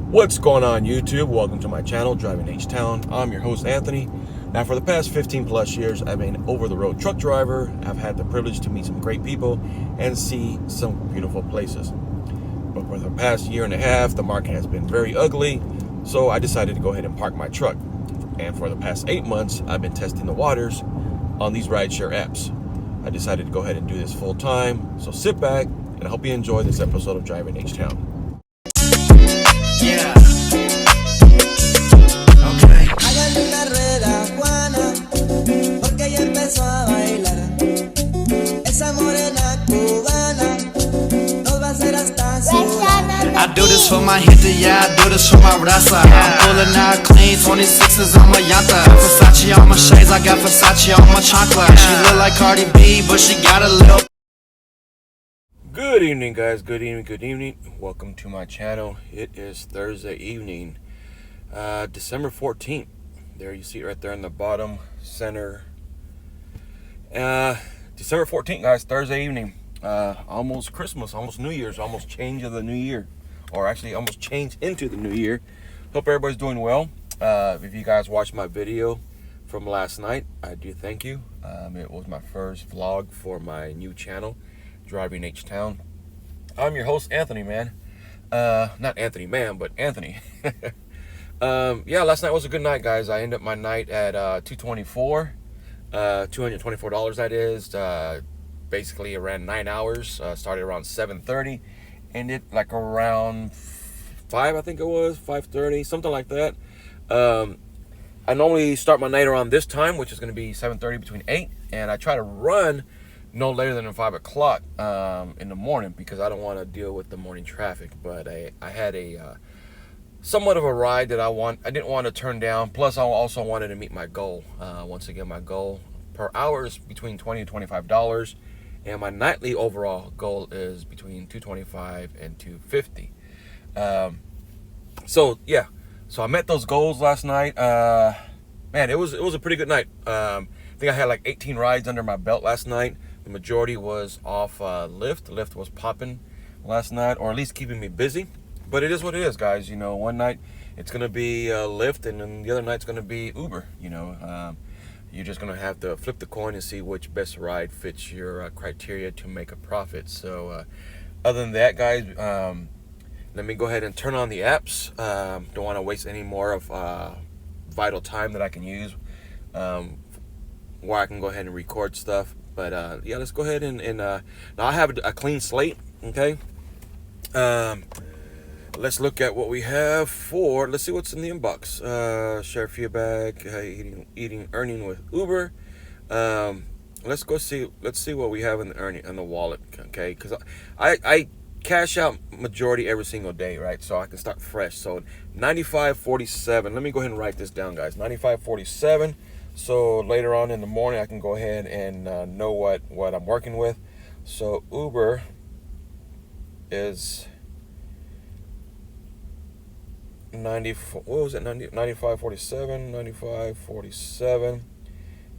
What's going on, YouTube? Welcome to my channel, Driving H-Town. I'm your host, Anthony. Now, for the past 15 plus years, I've been an over-the-road truck driver. I've had the privilege to meet some great people and see some beautiful places. But for the past year and a half, the market has been very ugly, so I decided to go ahead and park my truck. And for the past 8 months, I've been testing the waters on these rideshare apps. I decided to go ahead and do this full time, so sit back, and I hope you enjoy this episode of Driving H-Town. Yeah. Okay. Háganle una rueda, Juana, porque ella empezó a bailar. Esa morena cubana nos va a hacer hasta sudar. I do this for my gente, yeah, I do this for my raza. I'm pulling out clean, 26s on my yanta. Versace on my shades, I got Versace on my chancla. She look like Cardi B, but she got a little. Good evening, guys. Good evening. Welcome to my channel. It is Thursday evening, December 14th. There you see it right there in the bottom center. December 14th, guys, Thursday evening. Almost Christmas, almost New Year's, almost change of the new year. Or actually almost change into the new year. Hope everybody's doing well. If you guys watched my video from last night, I do thank you. It was my first vlog for my new channel, Driving H-Town. I'm your host, Anthony, man. Not Anthony, man, but Anthony. Yeah, last night was a good night, guys. I ended up my night at $224. $224, that is. Basically around 9 hours. Started around 7:30. Ended like around 5, I think it was. 5:30, something like that. I normally start my night around this time, which is going to be 7:30 between 8. And I try to run no later than 5 o'clock in the morning because I don't want to deal with the morning traffic. But I had a somewhat of a ride that I didn't want to turn down. Plus, I also wanted to meet my goal. Once again, my goal per hour is between $20 to $25, and my nightly overall goal is between $225 and $250. So yeah, so I met those goals last night. Man, it was a pretty good night. I think I had like 18 rides under my belt last night. The majority was off Lyft. Lyft was popping last night, or at least keeping me busy. But it is what it is, guys. You know, one night it's going to be Lyft, and then the other night's going to be Uber. You know, you're just going to have to flip the coin and see which best ride fits your criteria to make a profit. So other than that, guys, let me go ahead and turn on the apps. Don't want to waste any more of vital time that I can use where I can go ahead and record stuff. But yeah, let's go ahead and now I have a clean slate. Okay. Let's look at what we have for. Let's see what's in the inbox. Share feedback. Earning with Uber. Let's go see. Let's see what we have in the wallet. Okay, because I cash out majority every single day, right? So I can start fresh. So 95.47. Let me go ahead and write this down, guys. 95.47. So later on in the morning, I can go ahead and know what I'm working with. So Uber is 94. What was it? 95.47. 95.47.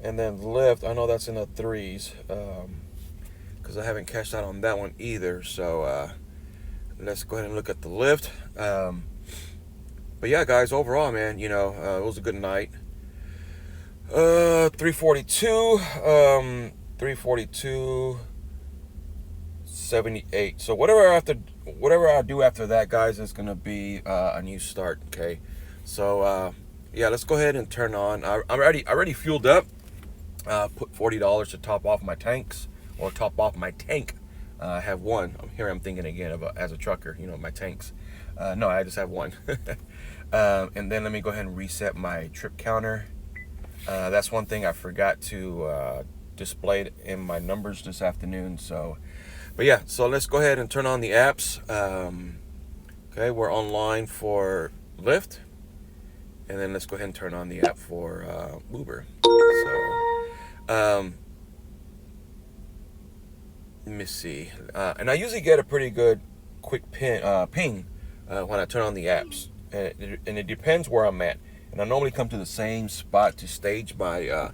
And then Lyft, I know that's in the threes because I haven't cashed out on that one either. So let's go ahead and look at the Lyft. But yeah, guys, overall, man, you know, it was a good night. 342.78. So whatever I do after that, guys, is gonna be a new start. Okay, so yeah, let's go ahead and turn on. I already fueled up. Put $40 to top off my tanks, or top off my tank. I have one. I'm thinking again of as a trucker, you know, my tanks. No, I just have one. And then let me go ahead and reset my trip counter. That's one thing I forgot to display it in my numbers this afternoon. So, but yeah, so let's go ahead and turn on the apps. Okay, we're online for Lyft, and then let's go ahead and turn on the app for Uber. So, let me see. And I usually get a pretty good quick ping when I turn on the apps, and it depends where I'm at. And I normally come to the same spot to stage my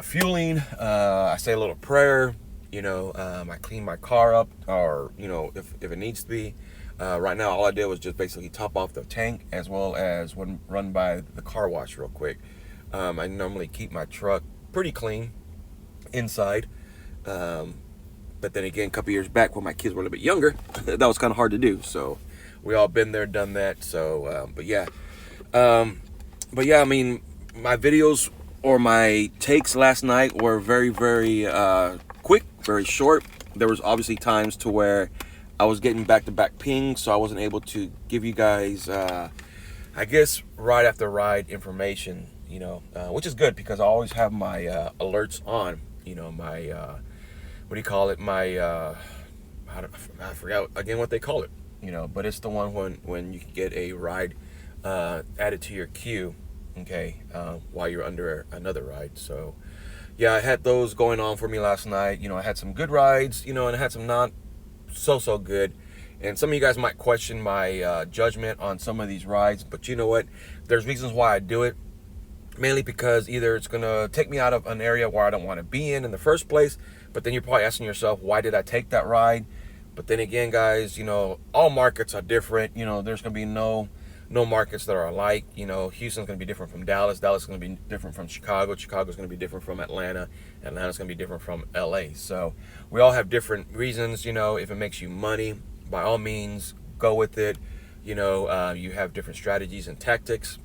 fueling. I say a little prayer, you know. I clean my car up, or you know, if it needs to be. Right now, all I did was just basically top off the tank as well as run by the car wash real quick. I normally keep my truck pretty clean inside. But then again, a couple years back when my kids were a little bit younger, that was kind of hard to do. So we all been there, done that. So, but yeah, I mean, my videos or my takes last night were very, very quick, very short. There was obviously times to where I was getting back-to-back pings, so I wasn't able to give you guys, I guess, ride after ride information, which is good because I always have my alerts on, my, what do you call it? My, I forgot again what they call it, but it's the one when you can get a ride added to your queue, okay, while you're under another ride. So, yeah, I had those going on for me last night. I had some good rides, and I had some not so good. And some of you guys might question my judgment on some of these rides, but you know what? There's reasons why I do it. Mainly because either it's going to take me out of an area where I don't want to be in the first place, but then you're probably asking yourself, why did I take that ride? But then again, guys, all markets are different. There's going to be no markets that are alike. Houston's going to be different from Dallas. Dallas is going to be different from Chicago. Chicago's going to be different from Atlanta. Atlanta's going to be different from LA. So we all have different reasons. If it makes you money, by all means, go with it. You have different strategies and tactics.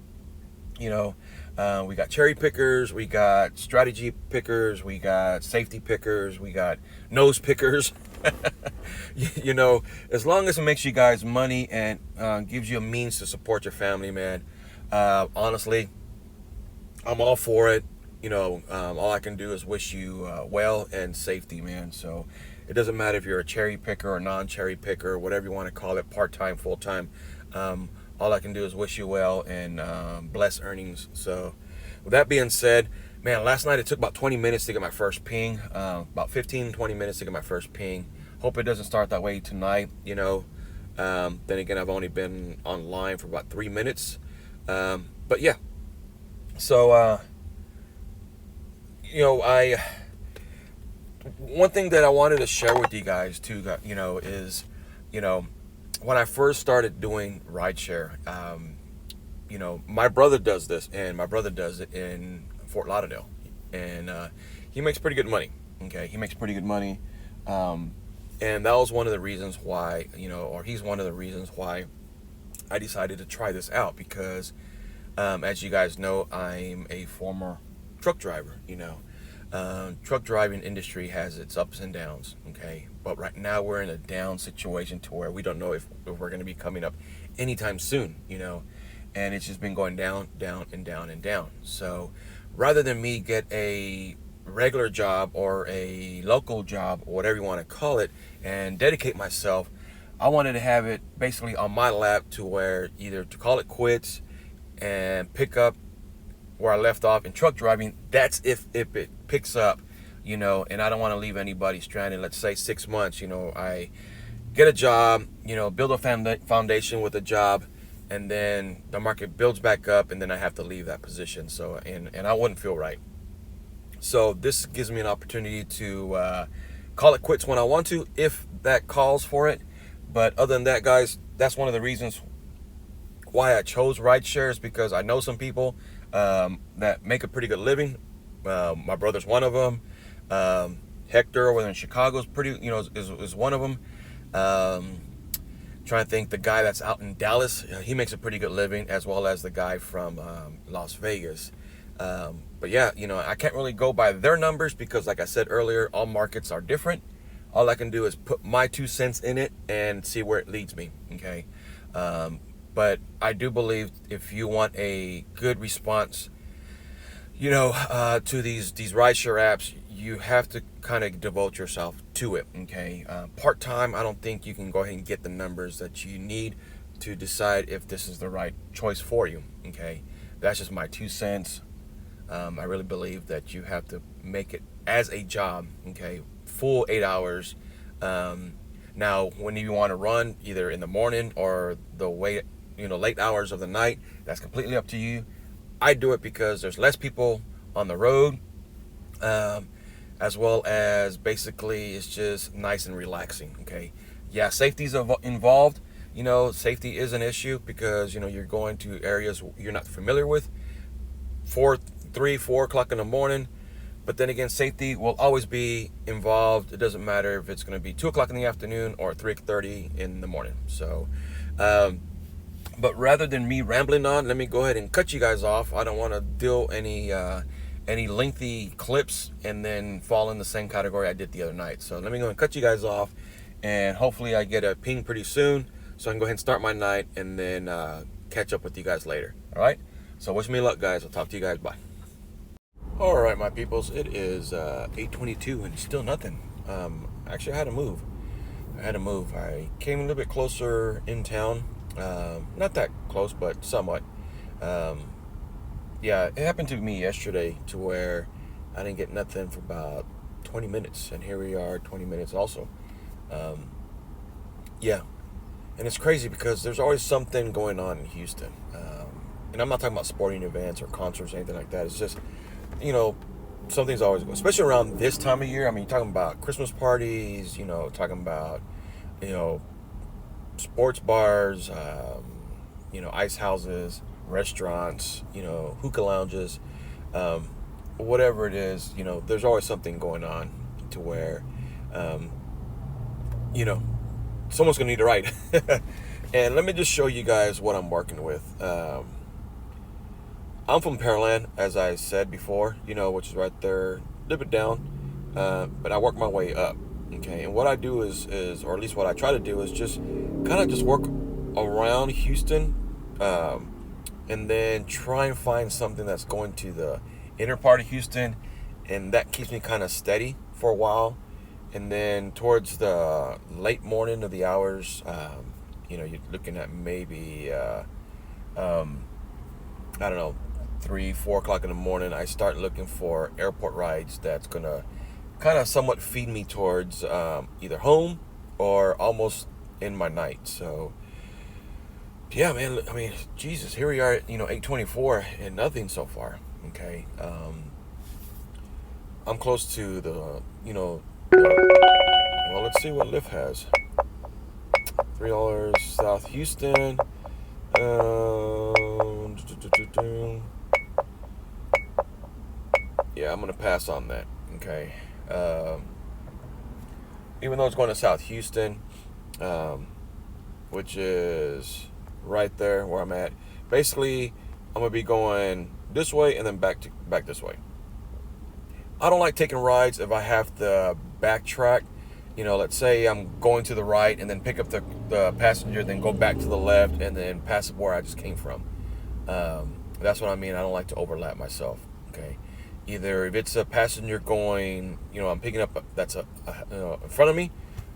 We got cherry pickers, we got strategy pickers, we got safety pickers, we got nose pickers. As long as it makes you guys money and gives you a means to support your family, man. Honestly, I'm all for it. All I can do is wish you well and safety, man. So it doesn't matter if you're a cherry picker or non-cherry picker, whatever you want to call it, part-time, full-time. All I can do is wish you well and bless earnings. So with that being said, man, last night it took about 20 minutes to get my first ping. About 15, 20 minutes to get my first ping. Hope it doesn't start that way tonight, Then again, I've only been online for about 3 minutes. But yeah. So, one thing that I wanted to share with you guys too, is, when I first started doing rideshare, my brother does this, and my brother does it in Fort Lauderdale, and he makes pretty good money. Okay, he makes pretty good money, and that was one of the reasons why, or he's one of the reasons why I decided to try this out because, as you guys know, I'm a former truck driver. Truck driving industry has its ups and downs, okay? But right now we're in a down situation to where we don't know if we're going to be coming up anytime soon, and it's just been going down, and down, and down. So rather than me get a regular job or a local job, or whatever you want to call it, and dedicate myself, I wanted to have it basically on my lap to where either to call it quits and pick up where I left off in truck driving. That's if it picks up, and I don't want to leave anybody stranded. Let's say 6 months, I get a job, build a foundation with a job, and then the market builds back up, and then I have to leave that position. So, and I wouldn't feel right. So this gives me an opportunity to call it quits when I want to, if that calls for it. But other than that, guys, that's one of the reasons why I chose rideshare, is because I know some people that make a pretty good living. My brother's one of them. Hector over in Chicago is is one of them. Trying to think, the guy that's out in Dallas, he makes a pretty good living, as well as the guy from Las Vegas. But yeah, I can't really go by their numbers because, like I said earlier, all markets are different. All I can do is put my 2 cents in it and see where it leads me. Okay. But I do believe if you want a good response, to these rideshare apps, you have to kind of devote yourself to it. Okay. Part-time, I don't think you can go ahead and get the numbers that you need to decide if this is the right choice for you. Okay. That's just my 2 cents. I really believe that you have to make it as a job. Okay. Full 8 hours. Now, when you want to run, either in the morning or the late hours of the night, that's completely up to you. I do it because there's less people on the road, as well as basically it's just nice and relaxing. Okay. Yeah, safety's involved. safety is an issue because, you're going to areas you're not familiar with, 4 o'clock in the morning. But then again, safety will always be involved. It doesn't matter if it's going to be 2 o'clock in the afternoon or 3:30 in the morning. So, but rather than me rambling on, let me go ahead and cut you guys off. I don't want to do any lengthy clips and then fall in the same category I did the other night. So let me go and cut you guys off, and hopefully I get a ping pretty soon so I can go ahead and start my night and then catch up with you guys later. All right? So wish me luck, guys. I'll talk to you guys. Bye. All right, my peoples. It is 8:22 and still nothing. Actually, I had to move. I came a little bit closer in town. Not that close, but somewhat. Yeah, it happened to me yesterday to where I didn't get nothing for about 20 minutes. And here we are, 20 minutes also. Yeah. And it's crazy because there's always something going on in Houston. And I'm not talking about sporting events or concerts or anything like that. It's just, something's always going, especially around this time of year. I mean, you're talking about Christmas parties, talking about, sports bars, ice houses, restaurants, hookah lounges, whatever it is, there's always something going on to where, someone's going to need a ride. And let me just show you guys what I'm working with. I'm from Pearland, as I said before, which is right there, a little bit down, but I work my way up. Okay, and what I do is, or at least what I try to do is just kind of just work around Houston, and then try and find something that's going to the inner part of Houston, and that keeps me kind of steady for a while. And then towards the late morning of the hours, you're looking at maybe, I don't know, 3-4 o'clock in the morning, I start looking for airport rides that's gonna kind of somewhat feed me towards either home or almost in my night. So yeah, man, I mean, Jesus, here we are at 8:24 and nothing so far. Okay, I'm close to the well, let's see what Lyft has. $3 South Houston. Yeah, I'm gonna pass on that. Okay, even though it's going to South Houston, which is right there where I'm at. Basically, I'm gonna be going this way and then back this way. I don't like taking rides if I have to backtrack. Let's say I'm going to the right and then pick up the passenger, then go back to the left and then pass where I just came from. That's what I mean. I don't like to overlap myself. Okay. Either if it's a passenger going, I'm picking up that's in front of me,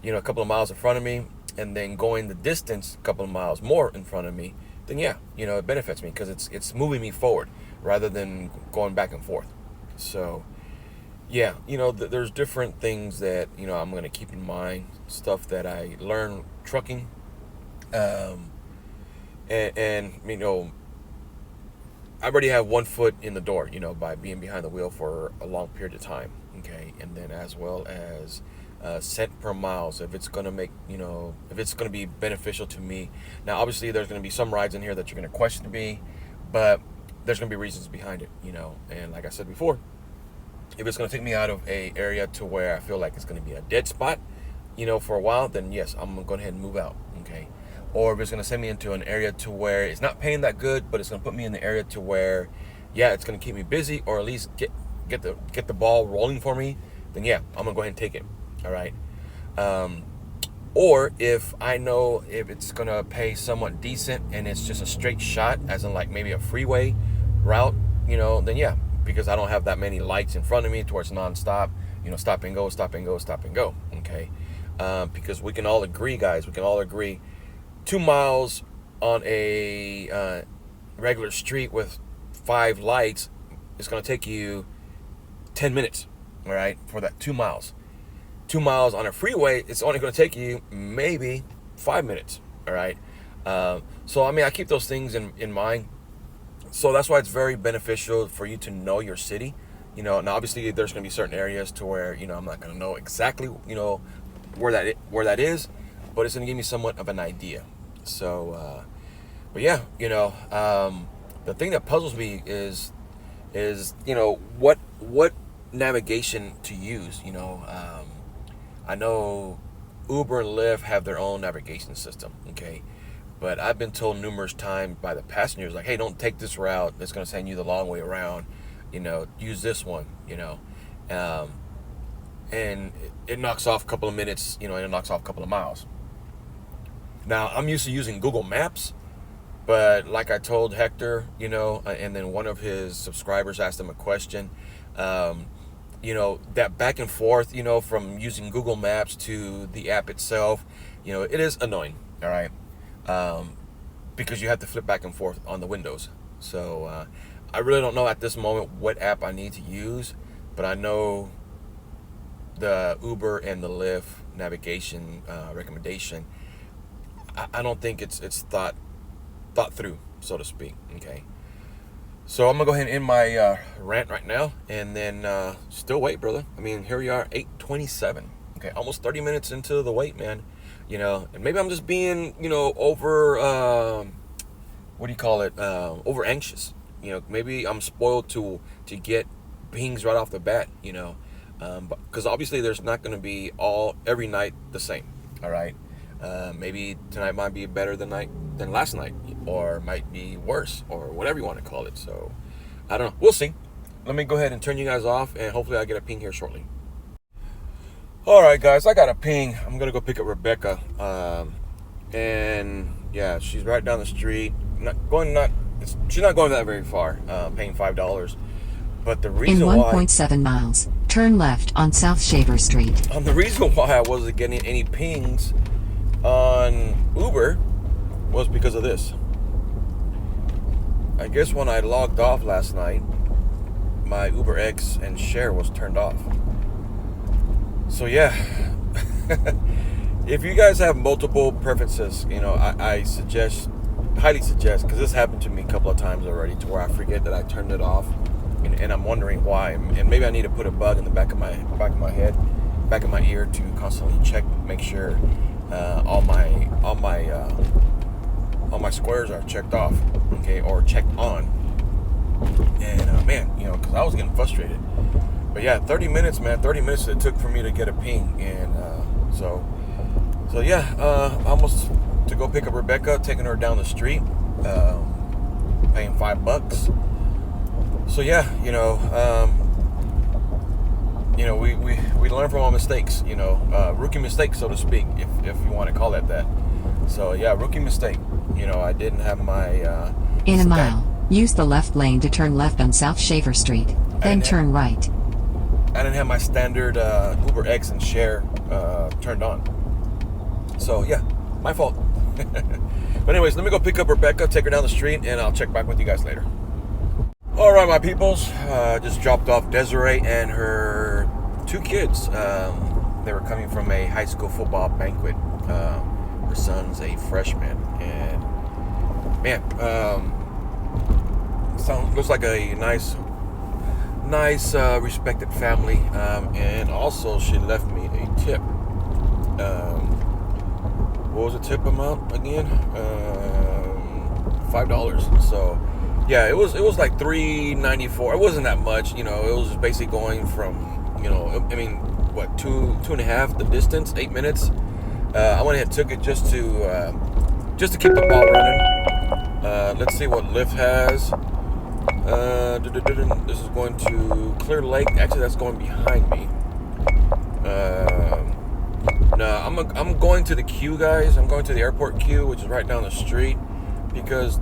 a couple of miles in front of me, and then going the distance a couple of miles more in front of me, then yeah, it benefits me because it's moving me forward rather than going back and forth. So yeah, there's different things that I'm going to keep in mind, stuff that I learn trucking, and I already have one foot in the door, by being behind the wheel for a long period of time. Okay, and then as well as cent per miles, if it's going to make, if it's going to be beneficial to me. Now, obviously, there's going to be some rides in here that you're going to question me, but there's going to be reasons behind it, and like I said before, if it's going to take me out of a area to where I feel like it's going to be a dead spot, for a while, then yes, I'm going to go ahead and move out. Okay. Or if it's going to send me into an area to where it's not paying that good, but it's going to put me in the area to where, yeah, it's going to keep me busy, or at least get the ball rolling for me, then yeah, I'm going to go ahead and take it. All right. Or if I know if it's going to pay somewhat decent and it's just a straight shot, as in like maybe a freeway route, then yeah, because I don't have that many lights in front of me towards nonstop, stop and go, stop and go, stop and go. Okay. Because we can all agree, guys, 2 miles on a regular street with 5 lights is going to take you 10 minutes, all right, for that 2 miles. 2 miles on a freeway, it's only going to take you maybe 5 minutes, all right? So, I mean, I keep those things in mind. So that's why it's very beneficial for you to know your city. Now obviously there's going to be certain areas to where, I'm not going to know exactly, where that is, but it's going to give me somewhat of an idea. So, but yeah, the thing that puzzles me is what navigation to use. I know Uber and Lyft have their own navigation system, okay? But I've been told numerous times by the passengers, like, hey, don't take this route. It's going to send you the long way around. Use this one, and it knocks off a couple of minutes, and it knocks off a couple of miles. Now, I'm used to using Google Maps, but like I told Hector, and then one of his subscribers asked him a question, that back and forth, from using Google Maps to the app itself, it is annoying, all right? Because you have to flip back and forth on the windows. So I really don't know at this moment what app I need to use, but I know the Uber and the Lyft navigation recommendation, I don't think it's thought through, so to speak, okay? So I'm gonna go ahead and end my rant right now, and then still wait, brother. I mean, here we are, 8:27. Okay, almost 30 minutes into the wait, man. And maybe I'm just being, over, over anxious. Maybe I'm spoiled to get pings right off the bat. Because obviously there's not going to be every night the same. All right, maybe tonight might be better than last night, or might be worse, or whatever you want to call it. So I don't know. We'll see. Let me go ahead and turn you guys off, and hopefully I'll get a ping here shortly. All right, guys, I got a ping. I'm gonna go pick up Rebecca, and yeah, she's right down the street. She's not going that very far. Paying $5, but the reason in 1.7 miles, turn left on South Shaver Street. The reason why I wasn't getting any pings on Uber was because of this. I guess when I logged off last night, my UberX and share was turned off. So yeah, if you guys have multiple preferences, I highly suggest, because this happened to me a couple of times already, to where I forget that I turned it off, and I'm wondering why. And maybe I need to put a bug in the back of my head, back of my ear, to constantly check, make sure all my squares are checked off, okay, or checked on. And man, because I was getting frustrated. But yeah, 30 minutes it took for me to get a ping. And so yeah, almost to go pick up Rebecca, taking her down the street, paying $5. So yeah, we learn from our mistakes, rookie mistakes, so to speak, if you want to call it that. So yeah, rookie mistake. I didn't have my in a mile, use the left lane to turn left on South Shaver Street, then turn right. I didn't have my standard UberX and share turned on. So yeah, my fault. But anyways, let me go pick up Rebecca, take her down the street, and I'll check back with you guys later. All right, my peoples, just dropped off Desiree and her 2 kids. They were coming from a high school football banquet. Her son's a freshman, and man, looks like a nice, respected family. And also, she left me a tip. What was the tip amount again? $5. So yeah, it was like $3.94. It wasn't that much, it was basically going from, what, two and a half the distance, 8 minutes. I went ahead and took it just to keep the ball running. Let's see what Lyft has. This is going to Clear Lake. Actually, that's going behind me. No, I'm going to the queue, guys. I'm going to the airport queue, which is right down the street, because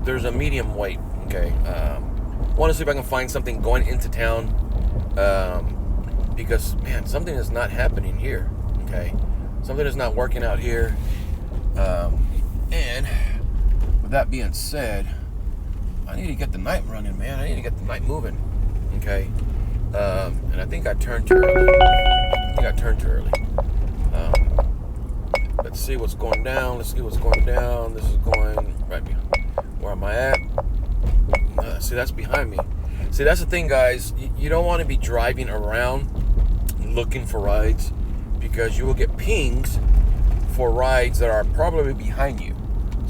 there's a medium wait. Okay. Want to see if I can find something going into town. Because man, something is not happening here. Okay. Something is not working out here. And with that being said, I need to get the night running, man. I need to get the night moving. Okay. And I think I turned too early. Let's see what's going down. This is going right behind. Where am I at? See, that's behind me. See, that's the thing, guys. You don't want to be driving around looking for rides, because you will get pings for rides that are probably behind you.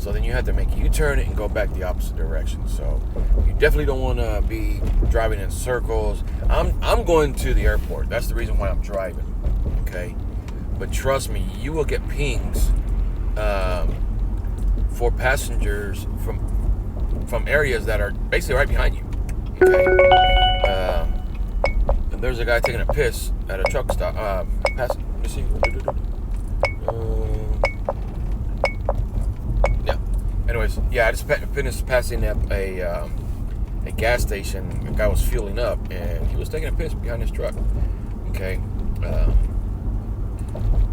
So then you have to make a U-turn and go back the opposite direction. So you definitely don't want to be driving in circles. I'm going to the airport. That's the reason why I'm driving. Okay, but trust me, you will get pings for passengers from areas that are basically right behind you. Okay, and there's a guy taking a piss at a truck stop. Let me see. Yeah. Anyways, yeah, I just finished passing up a gas station. The guy was fueling up, and he was taking a piss behind his truck. Okay. All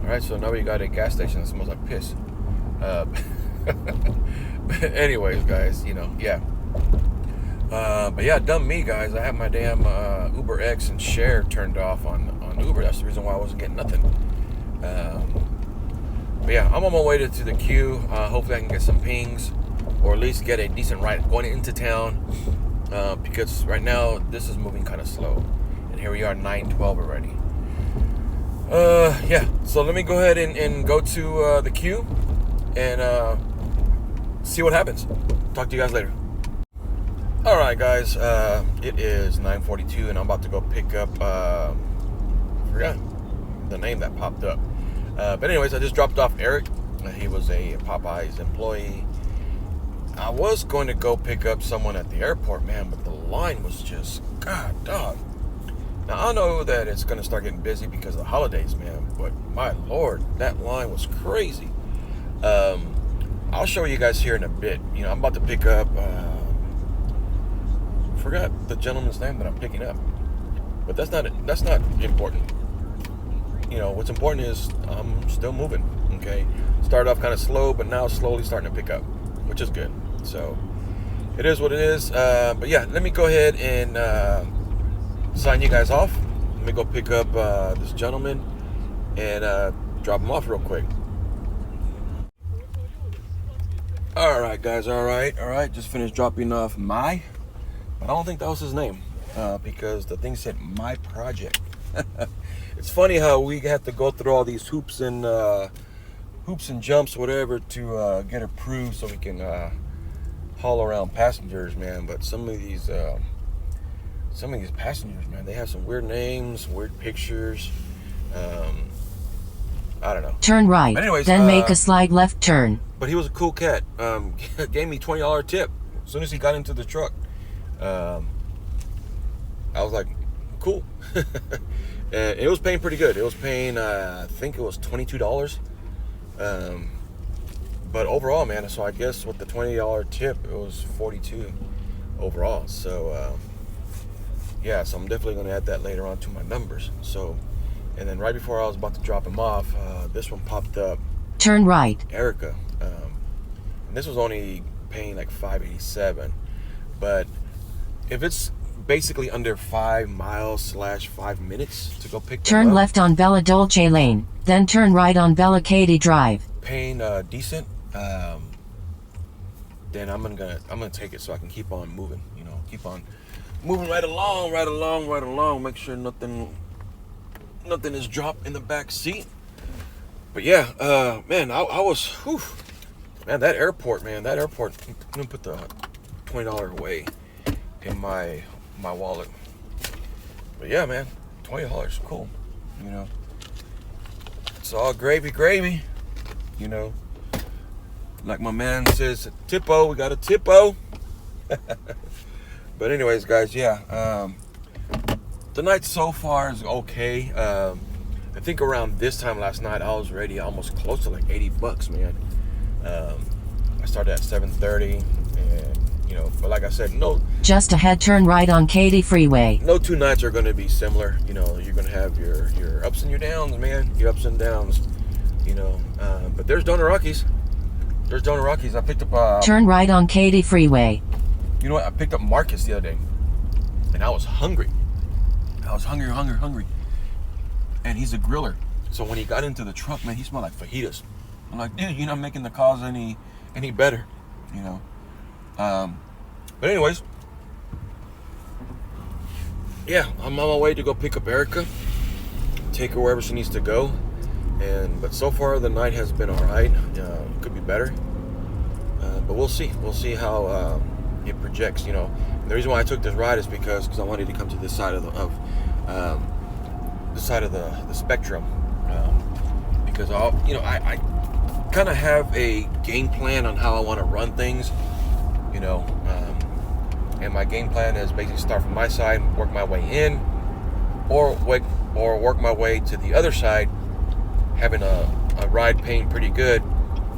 right, so now we got a gas station that smells like piss. Anyways, guys, yeah. But yeah, dumb me, guys. I have my damn Uber X and share turned off on Uber. That's the reason why I wasn't getting nothing. But yeah, I'm on my way to the queue. Hopefully I can get some pings, or at least get a decent ride going into town. Because right now this is moving kind of slow, and here we are 9:12 already. Yeah. So let me go ahead and go to the queue and see what happens. Talk to you guys later. All right, guys. It is 9:42, and I'm about to go pick up. Forgot the name that popped up. But anyways, I just dropped off Eric. He was a Popeyes employee. I was going to go pick up someone at the airport, man, but the line was just, God, dog. Now, I know that it's going to start getting busy because of the holidays, man, but my Lord, that line was crazy. I'll show you guys here in a bit. I'm about to pick up, forgot the gentleman's name that I'm picking up, but that's not important. What's important is I'm still moving, okay? Started off kind of slow, but now slowly starting to pick up, which is good. So it is what it is. But yeah, let me go ahead and sign you guys off. Let me go pick up this gentleman and drop him off real quick. All right, guys. All right. Just finished dropping off but I don't think that was his name because the thing said my project. It's funny how we have to go through all these hoops and jumps, whatever, to get approved so we can haul around passengers, man. But some of these passengers, man, they have some weird names, weird pictures. I don't know. Turn right. But anyways, then make a slide left turn. But he was a cool cat. Gave me $20 tip as soon as he got into the truck. I was like, cool. And it was paying pretty good. It was paying, I think it was $22. But overall, man, so I guess with the $20 tip, it was $42 overall. So, yeah, so I'm definitely going to add that later on to my numbers. So, and then right before I was about to drop him off, this one popped up. Turn right. Erica. And this was only paying like $5.87. But if it's basically under 5 miles / 5 minutes to go pick them Turn up, left on Bella Dolce Lane, then turn right on Bella Katie Drive. paying decent, then I'm gonna take it so I can keep on moving. Keep on moving right along. Make sure nothing is dropped in the back seat. But yeah, man, I was, whew, man, that airport. I'm gonna put the $20 away in my wallet. But yeah, man, $20, cool. It's all gravy. Like my man says, tippo, we got a tippo. But anyways, guys, yeah, the night so far is okay. I think around this time last night, I was already almost close to like $80, man. I started at 7:30, and but like I said, Just ahead, turn right on Katy Freeway. no 2 nights are going to be similar. You're going to have your ups and your downs, man. Your ups and downs. But there's Donut Rockies. I picked up. Turn right on Katy Freeway. You know what? I picked up Marcus the other day, and I was hungry. Hungry. And he's a griller. So when he got into the truck, man, he smelled like fajitas. I'm like, dude, you're not making the cause any better, But anyways, yeah, I'm on my way to go pick up Erica, take her wherever she needs to go. But so far the night has been all right. Could be better. But we'll see. We'll see how it projects. You know, and the reason why I took this ride is because I wanted to come to this side of the spectrum, because I kind of have a game plan on how I want to run things. You know, and my game plan is basically start from my side, work my way in, or work my way to the other side, having a ride paying pretty good.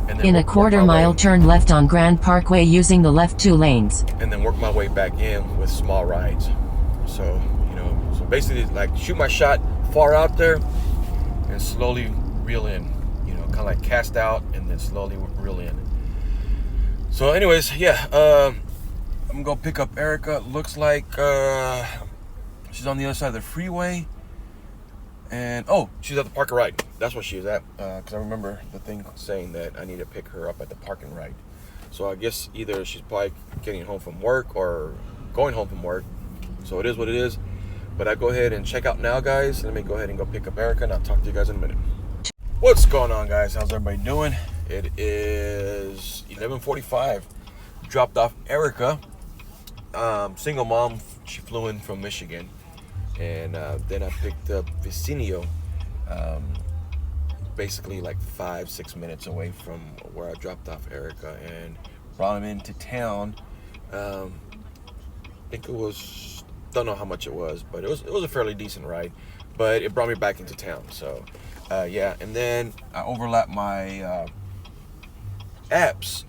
And then In a quarter-mile, turn left on Grand Parkway using the left 2 lanes. And then work my way back in with small rides. So, you know, basically like shoot my shot far out there and slowly reel in. You know, kind of like cast out and then slowly reel in. So anyways, yeah, I'm gonna go pick up Erica. Looks like she's on the other side of the freeway. And she's at the park and ride. That's what she is at. Because I remember the thing saying that I need to pick her up at the park and ride. So I guess either she's probably getting home from work or going home from work. So it is what it is. But I go ahead and check out now, guys. Let me go ahead and go pick up Erica, and I'll talk to you guys in a minute. What's going on, guys? How's everybody doing? It is 11:45. Dropped off Erica. Single mom. She flew in from Michigan. And then I picked up Vicinio, basically like 5-6 minutes away from where I dropped off Erica, and brought him into town. I think it was, don't know how much it was, but it was a fairly decent ride, but it brought me back into town. So yeah, and then I overlapped my apps.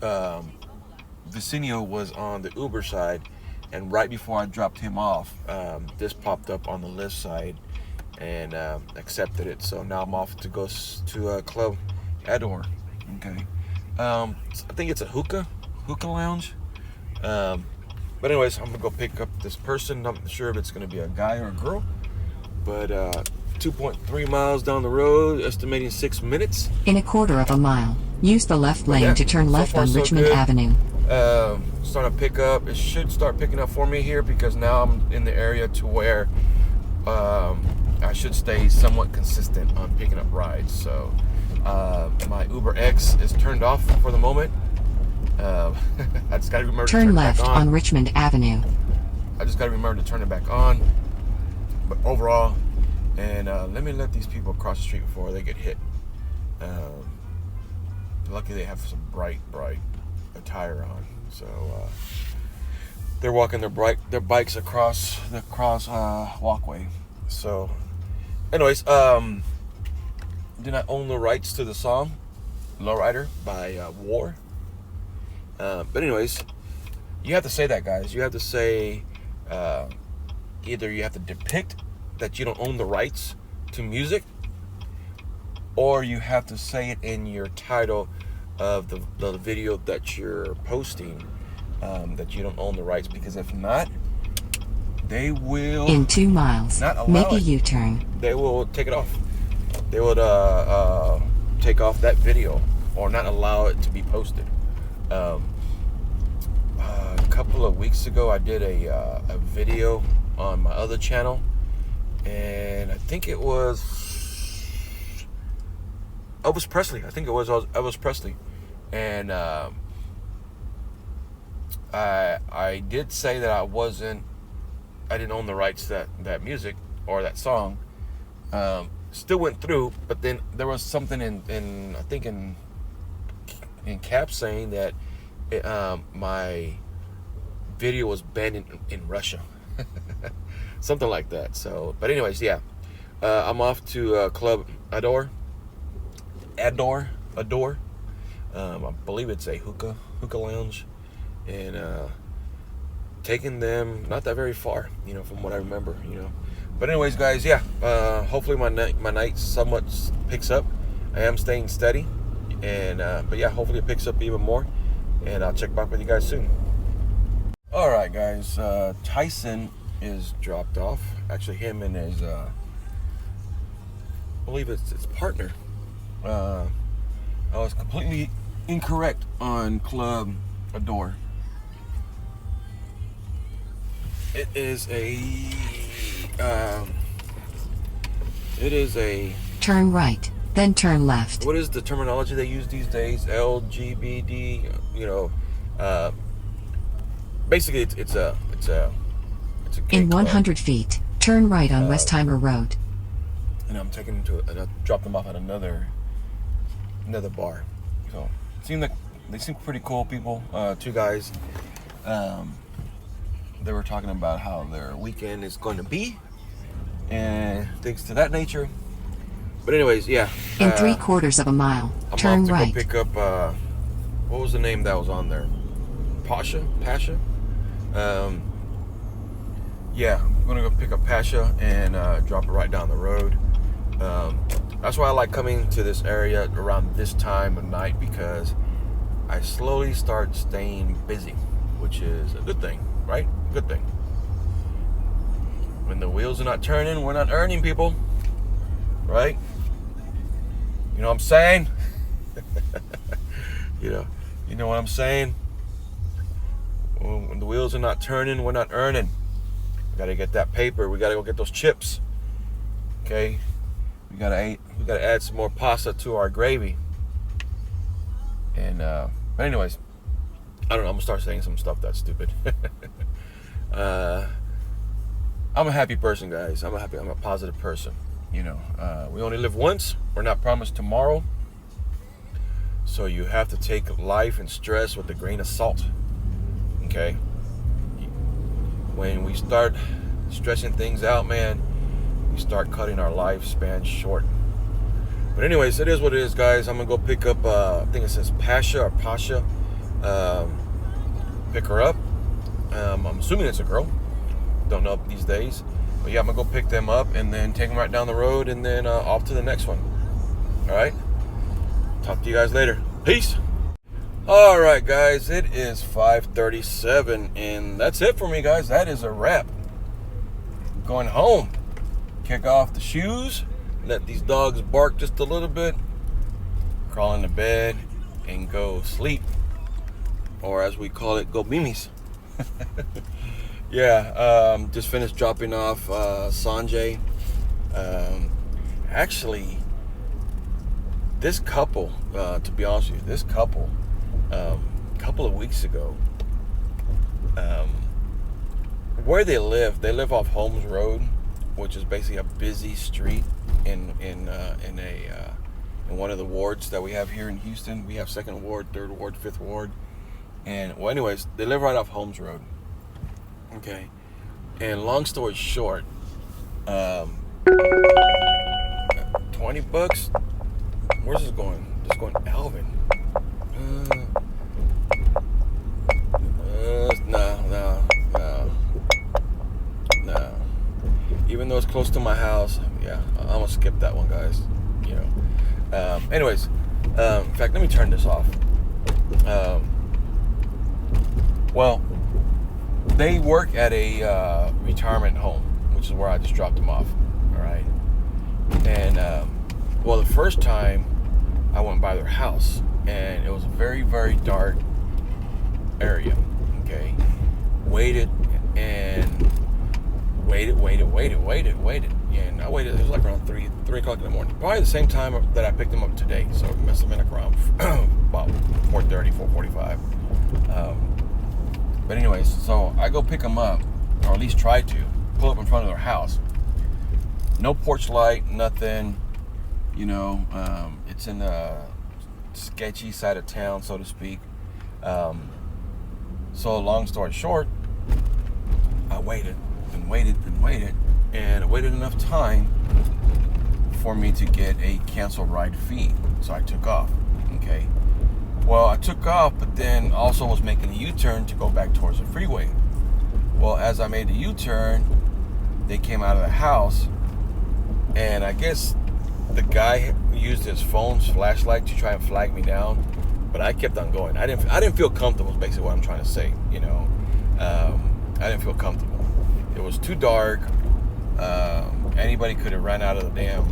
Vicinio was on the Uber side. And right before I dropped him off, this popped up on the Lyft side, and accepted it. So now I'm off to go to Club Adore. Okay. I think it's a hookah lounge. But anyways, I'm gonna go pick up this person. I'm not sure if it's gonna be a guy or a girl. But 2.3 miles down the road, estimating 6 minutes. In a quarter of a mile, use the left lane to turn left on Richmond Avenue. Starting to pick up. It should start picking up for me here because now I'm in the area to where I should stay somewhat consistent on picking up rides. So my Uber X is turned off for the moment. I just gotta remember to turn left it back on Richmond Avenue. I just gotta remember to turn it back on. But overall, and let me let these people cross the street before they get hit. Luckily they have some bright attire on, so they're walking their bikes across the walkway. So anyways, did I own the rights to the song Lowrider by War. But anyways, you have to say that, guys. You have to say either you have to depict that you don't own the rights to music, or you have to say it in your title of the video that you're posting, that you don't own the rights, because if not, they will, in 2 miles, make a U-turn. They will take it off. They would take off that video or not allow it to be posted. A couple of weeks ago, I did a video on my other channel, and I think it was Elvis Presley. I think it was Elvis Presley. And I did say that I didn't own the rights to that music or that song. Still went through, but then there was something in I think in caps saying that my video was banned in Russia. Something like that. So, but anyways, yeah. I'm off to Club Adore. I believe it's a hookah lounge, and taking them not that very far, from what I remember, But anyways, guys, yeah. Hopefully my night somewhat picks up. I am staying steady, and but yeah, hopefully it picks up even more, and I'll check back with you guys soon. All right, guys. Tyson is dropped off. Actually, him and his, I believe it's his partner. I was completely incorrect on Club Adore. It is a turn right, then turn left. What is the terminology they use these days? LGBT, Basically, it's a gay In club. 100 feet, turn right on Westheimer Road. And I'm taking them to I dropped them off at another bar. So they seem pretty cool people. Two guys. They were talking about how their weekend is going to be and things to that nature. But anyways, yeah. In 3/4 of a mile, I'm turn off to right. go pick up. What was the name that was on there? Pasha. Yeah, I'm gonna go pick up Pasha and drop it right down the road. That's why I like coming to this area around this time of night, because I slowly start staying busy, which is a good thing, right? Good thing. When the wheels are not turning, we're not earning, people, right? You know what I'm saying? you know what I'm saying? When the wheels are not turning, we're not earning. We gotta get that paper. We gotta go get those chips. Okay? We gotta add some more pasta to our gravy. And but anyways, I don't know. I'm gonna start saying some stuff that's stupid. I'm a happy person, guys. I'm a positive person. We only live once. We're not promised tomorrow. So you have to take life and stress with a grain of salt. Okay? When we start stressing things out, man, we start cutting our lifespan short. But anyways, it is what it is, guys. I'm gonna go pick up I think it says Pasha. Pick her up. I'm assuming it's a girl. Don't know these days. But yeah, I'm gonna go pick them up and then take them right down the road and then off to the next one. Alright? Talk to you guys later. Peace. Alright, guys, it is 5:37 and that's it for me, guys. That is a wrap. I'm going home. Kick off the shoes. Let these dogs bark just a little bit. Crawl into bed and go sleep. Or as we call it, go beamies. Yeah, just finished dropping off Sanjay. Actually, this couple, to be honest with you, a couple of weeks ago, where they live off Holmes Road, which is basically a busy street in one of the wards that we have here in Houston. We have 2nd Ward, 3rd Ward, 5th Ward. And, well, anyways, they live right off Holmes Road. Okay. And long story short, $20? Where's this going? This is going to Alvin. No. Even though it's close to my house, yeah, I'm gonna skip that one, guys. Anyways, in fact, let me turn this off. Well, they work at a retirement home, which is where I just dropped them off. All right, and well, the first time I went by their house, and it was a very, very dark area. Okay, waited. And I waited, it was like around 3 o'clock in the morning. Probably the same time that I picked them up today. So it must have been like around about 4:30, 4:45. But anyways, so I go pick them up, or at least try to, pull up in front of their house. No porch light, nothing. It's in a sketchy side of town, so to speak. So long story short, I waited, and I waited enough time for me to get a cancel ride fee. So I took off. Okay. Well, I took off, but then also was making a U-turn to go back towards the freeway. Well, as I made the U-turn, they came out of the house, and I guess the guy used his phone's flashlight to try and flag me down, but I kept on going. I didn't feel comfortable, is basically what I'm trying to say. I didn't feel comfortable. It was too dark. Anybody could have ran out of the damn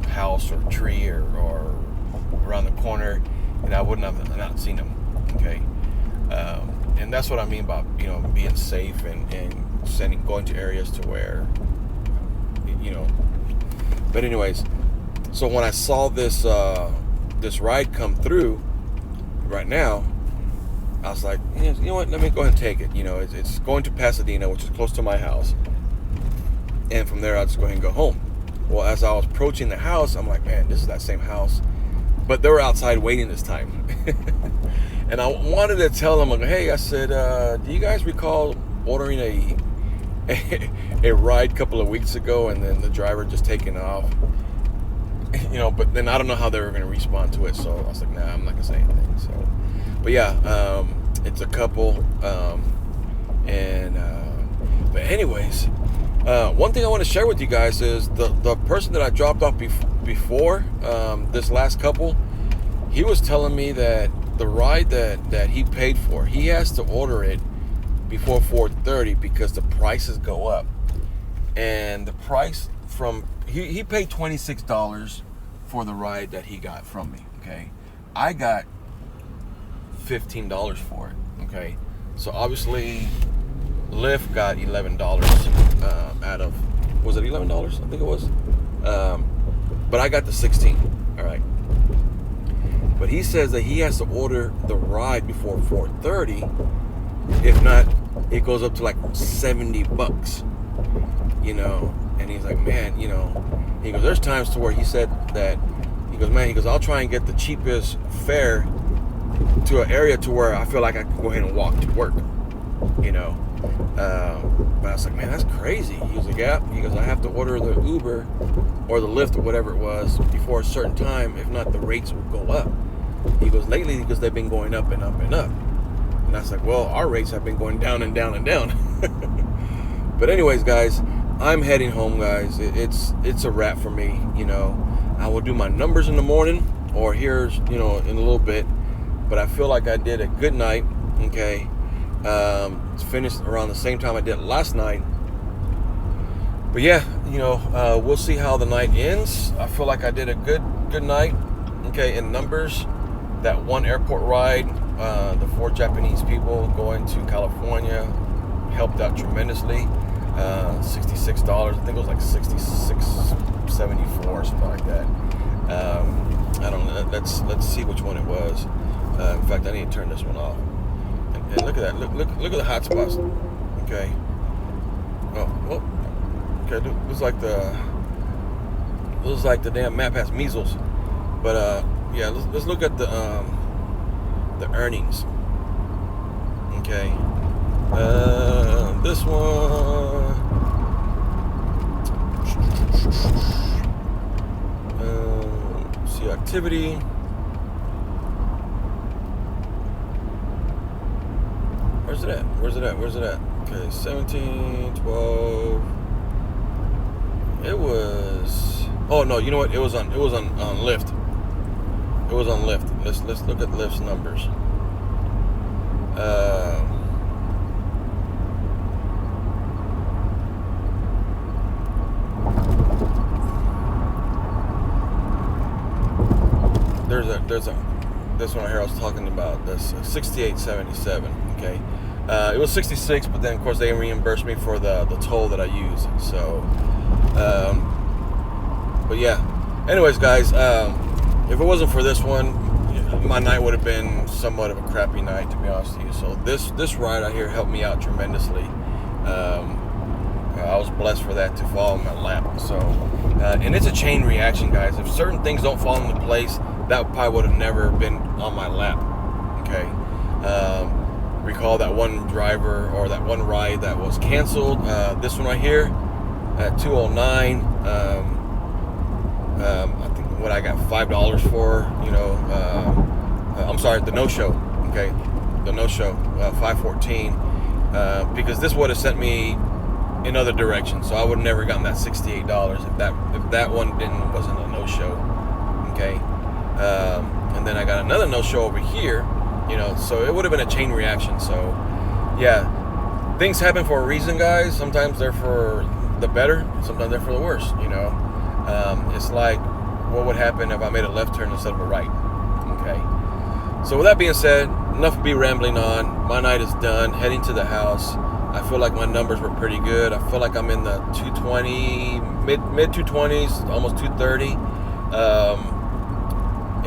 house or tree or around the corner, and I wouldn't have not seen them. Okay, and that's what I mean about being safe and going to areas to where But anyways, so when I saw this ride come through right now, I was like, you know what, let me go ahead and take it. You know, it's going to Pasadena, which is close to my house. And from there, I'll just go ahead and go home. Well, as I was approaching the house, I'm like, man, this is that same house. But they were outside waiting this time. And I wanted to tell them, like, hey, I said, do you guys recall ordering a ride a couple of weeks ago and then the driver just taking off? You know, but then I don't know how they were going to respond to it. So I was like, nah, I'm not going to say anything. So, but yeah, it's a couple. But anyways, one thing I want to share with you guys is the person that I dropped off before this last couple, he was telling me that the ride that he paid for, he has to order it before 4:30 because the prices go up. And the price from he paid $26 for the ride that he got from me. Okay, I got $15 for it. Okay, so obviously Lyft got $11 out of, was it $11? I think it was. But I got the 16. All right. But he says that he has to order the ride before 4:30. If not, it goes up to like $70. You know, and he's like, man, you know, he goes, there's times to where he said that, he goes, man, he goes, I'll try and get the cheapest fare to an area to where I feel like I can go ahead and walk to work. You know. But I was like, man, that's crazy. He was like, yeah. He goes, I have to order the Uber or the Lyft or whatever it was before a certain time. If not, the rates will go up. He goes, lately, because they've been going up and up and up. And I was like, well, our rates have been going down and down and down. But anyways, guys, I'm heading home, guys. It's a wrap for me. You know, I will do my numbers in the morning or here, you know, in a little bit. But I feel like I did a good night. Okay. It's finished around the same time I did last night. But yeah, you know, we'll see how the night ends. I feel like I did a good night. Okay, in numbers, that one airport ride, the 4 Japanese people going to California helped out tremendously. $66. I think it was like $66.74 or something like that. I don't know. Let's see which one it was. In fact, I need to turn this one off. And look at that. Look at the hot spots. Okay. Oh. Okay. Looks like the damn map has measles. But yeah. Let's look at the earnings. Okay. This one. See activity. Where's it at? Okay, 17, 12. It was. Oh no, you know what? It was on Lyft. It was on Lyft. Let's look at Lyft's numbers. There's a this one right here I was talking about. This 68.77. Okay. It was 66, but then of course they reimbursed me for the toll that I use. So, but yeah. Anyways, guys, if it wasn't for this one, my night would have been somewhat of a crappy night, to be honest with you. So this ride out here helped me out tremendously. I was blessed for that to fall in my lap. So, and it's a chain reaction, guys. If certain things don't fall into place, that probably would have never been on my lap. Okay. Recall that one driver or that one ride that was canceled. This one right here at 209. I think what I got $5 for. You know, I'm sorry, the no-show. Okay, the no-show, 514. Because this would have sent me in other directions, so I would have never gotten that $68 if that one wasn't a no-show. Okay. And then I got another no-show over here, you know, so it would have been a chain reaction. So, yeah, things happen for a reason, guys. Sometimes they're for the better, sometimes they're for the worse, you know. It's like, what would happen if I made a left turn instead of a right? Okay. So with that being said, enough of me rambling on. My night is done, heading to the house. I feel like my numbers were pretty good. I feel like I'm in the 220, mid 220s, almost 230.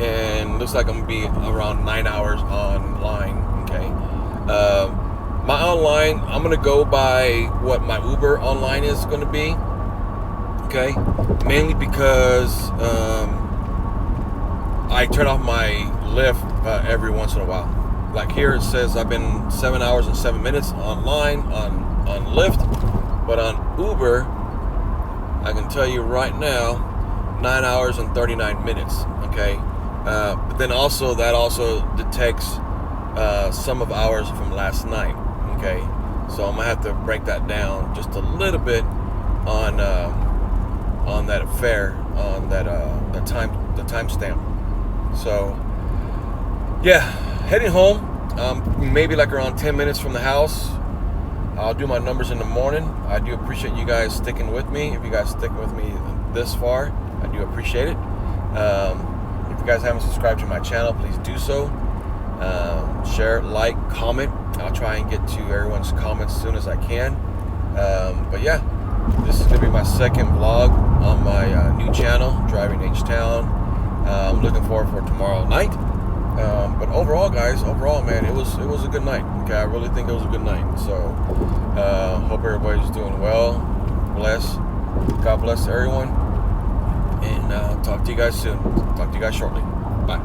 And looks like I'm gonna be around 9 hours online. Okay. My online, I'm gonna go by what my Uber online is gonna be. Okay. Mainly because I turn off my Lyft every once in a while. Like here it says I've been 7 hours and 7 minutes online on Lyft, but on Uber, I can tell you right now, 9 hours and 39 minutes. Okay. But then also that also detects some of hours from last night. Okay, so I'm gonna have to break that down just a little bit on that fare, on that the timestamp. So yeah, heading home. Maybe like around 10 minutes from the house. I'll do my numbers in the morning. I do appreciate you guys sticking with me. If you guys stick with me this far, I do appreciate it. If you guys haven't subscribed to my channel, please do so. Share, like, comment. I'll try and get to everyone's comments as soon as I can. But yeah, this is gonna be my second vlog on my new channel, Driving H-Town. I'm looking forward for tomorrow night. But overall, guys, man, it was a good night. Okay, I really think it was a good night. So hope everybody's doing well. God bless everyone. And talk to you guys soon. Talk to you guys shortly. Bye.